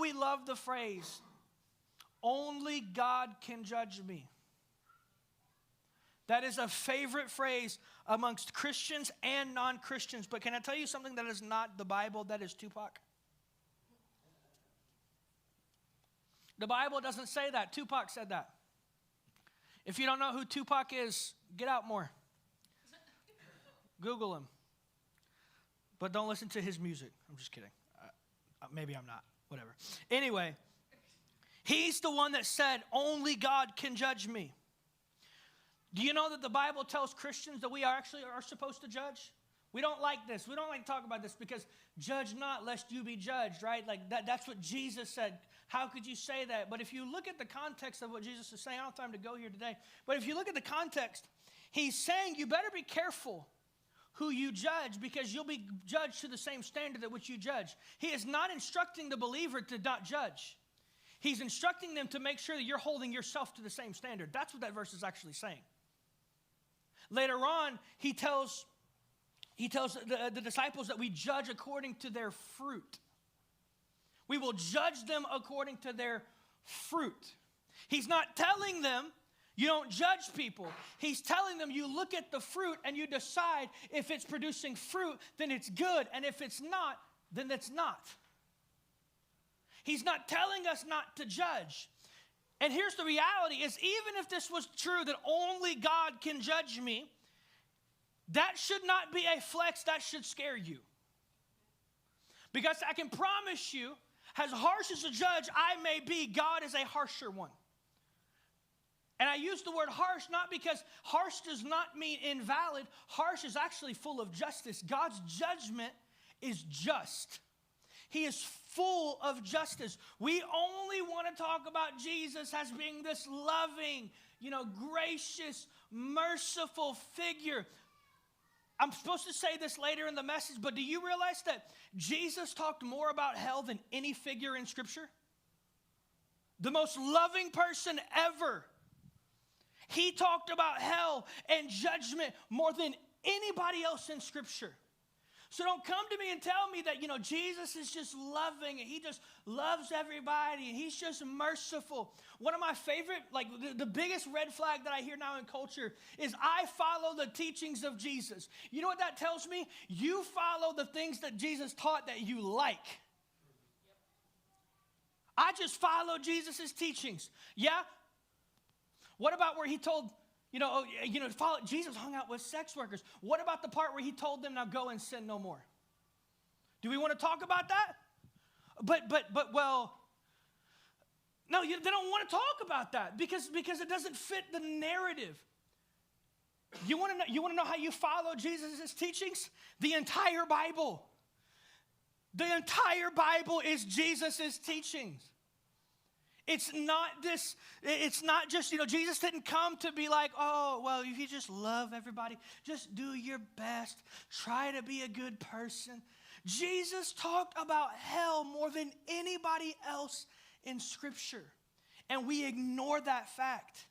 we love the phrase, only God can judge me. That is a favorite phrase amongst Christians and non-Christians. But can I tell you something that is not the Bible? That is Tupac. The Bible doesn't say that. Tupac said that. If you don't know who Tupac is, get out more. Google him. But don't listen to his music. I'm just kidding. Maybe I'm not. Whatever. Anyway, he's the one that said, only God can judge me. Do you know that the Bible tells Christians that we are supposed to judge? We don't like this. We don't like to talk about this because judge not lest you be judged, right? Like that's what Jesus said. How could you say that? But if you look at the context of what Jesus is saying, I don't have time to go here today. But if you look at the context, he's saying you better be careful who you judge because you'll be judged to the same standard at which you judge. He is not instructing the believer to not judge. He's instructing them to make sure that you're holding yourself to the same standard. That's what that verse is actually saying. Later on, he tells the disciples that we judge according to their fruit. We will judge them according to their fruit. He's not telling them you don't judge people. He's telling them you look at the fruit and you decide if it's producing fruit, then it's good. And if it's not, then it's not. He's not telling us not to judge. And here's the reality is even if this was true that only God can judge me, that should not be a flex, that should scare you. Because I can promise you, as harsh as a judge I may be, God is a harsher one. And I use the word harsh not because harsh does not mean invalid. Harsh is actually full of justice. God's judgment is just. He is full of justice. We only want to talk about Jesus as being this loving, gracious, merciful figure. I'm supposed to say this later in the message, but do you realize that Jesus talked more about hell than any figure in Scripture? The most loving person ever. He talked about hell and judgment more than anybody else in Scripture. So don't come to me and tell me that, Jesus is just loving and he just loves everybody and he's just merciful. One of my favorite, the biggest red flag that I hear now in culture is I follow the teachings of Jesus. You know what that tells me? You follow the things that Jesus taught that you like. I just follow Jesus' teachings. Yeah? What about where he told Jesus hung out with sex workers. What about the part where he told them, now go and sin no more? Do we want to talk about that? No, they don't want to talk about that because it doesn't fit the narrative. You want to know how you follow Jesus' teachings? The entire Bible. The entire Bible is Jesus' teachings. It's not just, Jesus didn't come to be like, oh, well, if you just love everybody, just do your best, try to be a good person. Jesus talked about hell more than anybody else in Scripture, and we ignore that fact.